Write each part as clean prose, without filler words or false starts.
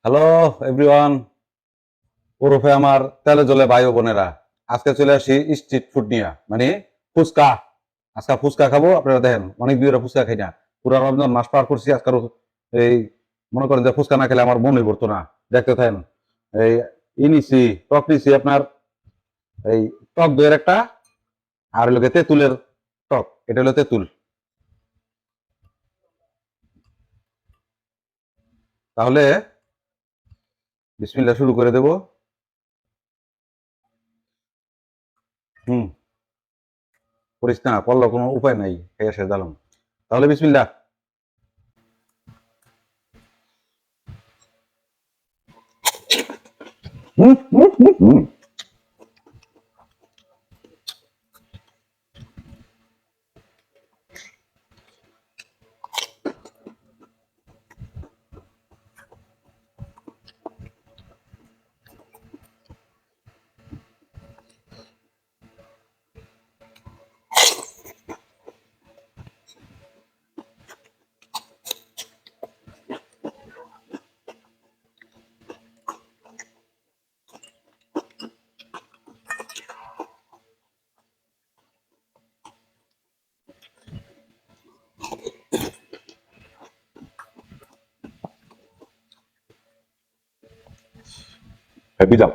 Hello everyone, ওরফে আমার তেলে জলে ভাই ও বোনেরা। আজকে চলে আসি স্ট্রিট ফুড নিয়ে, মানে ফুচকা। আজকে ফুচকা খাবো। আপনারা দেখেন, অনেক দিন ফুচকা খাই না। পুরো রমজান মাস পার করছি আজকাল। এই মনে করেন যে ফুচকা না খেলে আমার মনে করতো না। দেখতে থাকেন। এই ইনিছি টক নিছি আপনার, এই টক দইয়ের একটা, আর হলো তেঁতুলের টক। এটা হলো তেঁতুল। তাহলে বিসমিল্লাহ শুরু করে দেব। হুম, করিস না, করলো কোনো উপায় নাই, খেয়ে শেষ দিলাম। তাহলে বিসমিল্লাহ। হুম হুম হুম হুম। হ্যাপি যাও।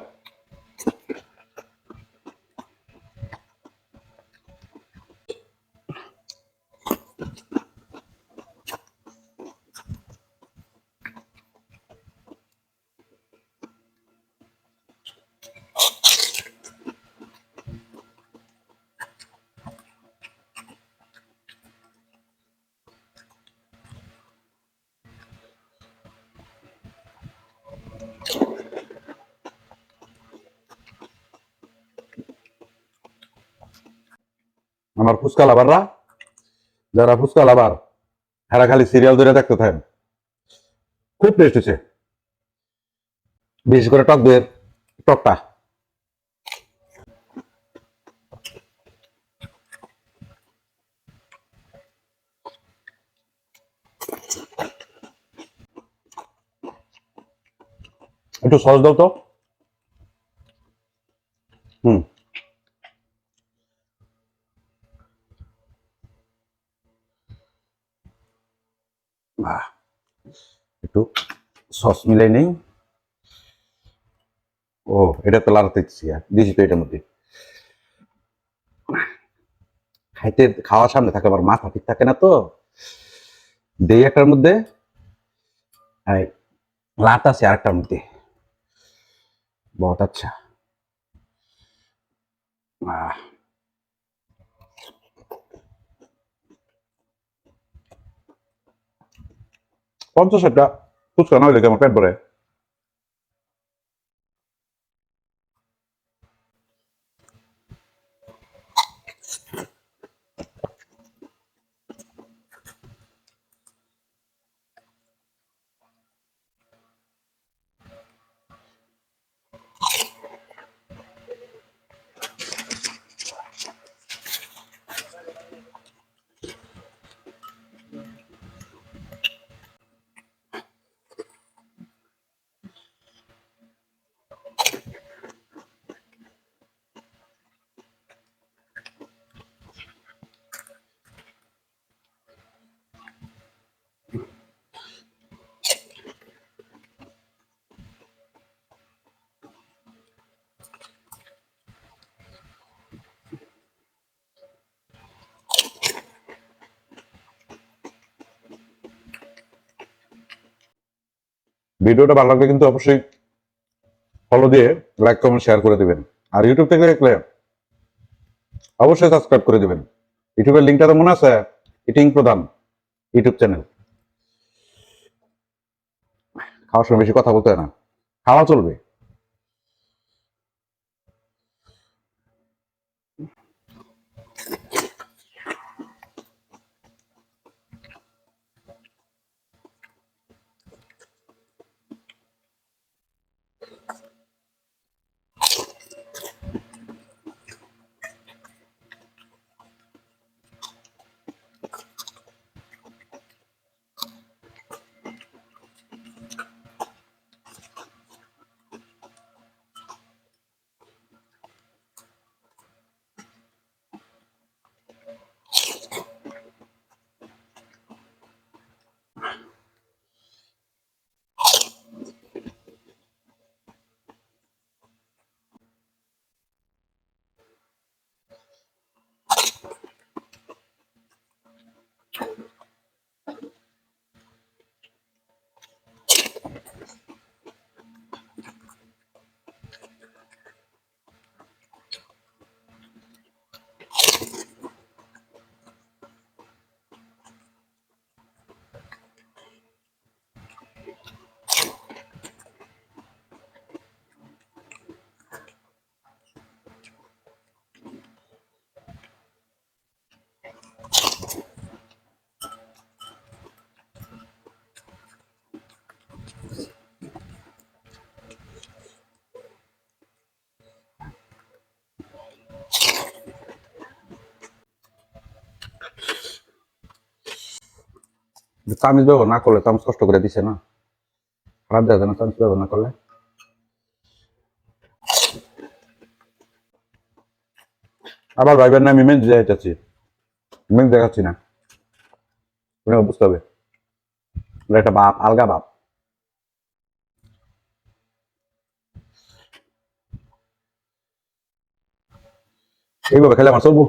আমার ফুচকা লাভাররা, যারা ফুচকা লাভার, এরা খালি সিরিয়াল ধরে দেখতে থাকেন। খুব টেস্ট হচ্ছে, বিশেষ করে টক দইয়ের টকটা। একটু সস দাও তো। হুম। আহ, একটু সস মিলাই নেই। ও, এটা তো লাড়াতে দিছি তো এটার মধ্যে। খাইতে খাওয়ার সামনে থাকলে আমার মাথা ঠিক থাকে না তো। দেই একটার মধ্যে, লাট আছে আরেকটার মধ্যে। বহুত আচ্ছা। আহ, 50 একটা ফুচকা না হইলে কি আমার পেট ভরে? ভিডিওটা ভালো লাগলে কিন্তু অবশ্যই ফলো দিয়ে লাইক কমেন্ট শেয়ার করে দিবেন। আর ইউটিউব থেকে দেখলে অবশ্যই সাবস্ক্রাইব করে দিবেন। ইউটিউবের লিঙ্কটা তো মনে আছে, ইটিং প্রধান ইউটিউব চ্যানেল। খাওয়ার সময় বেশি কথা বলতে হয় না, খাওয়া চলবে। চামিচ ব্যবহার না করলে চামচ কষ্ট করে দিছে না, খারাপ দেখা যায় না চামচ ব্যবহার না করলে। আবার ভাইবেন না আমি মেন যাইতেছি, মেন দেখাচ্ছি না, বুঝতে হবে একটা বাপ, আলগা বাপ। এইভাবে খেলে আমার চলবো।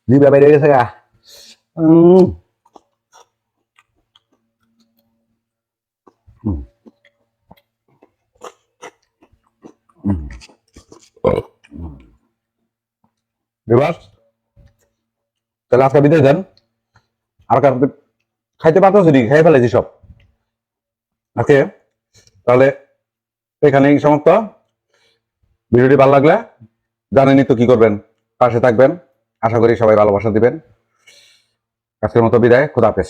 জিভে বাইরে গেছে গা। উম, উম, বিবাস, তাহলে আজকে বিদায় দেন। আর কারণ খাইতে পারতেছি নি, খেয়ে ফেলেছি সব আজকে। তাহলে এখানেই সমাপ্ত। ভিডিওটি ভালো লাগলে জানেনই তো কি করবেন, পাশে থাকবেন। আশা করি সবাই ভালোবাসা দিবেন। আজকের মতো বিদায়, খোদা হাফেজ।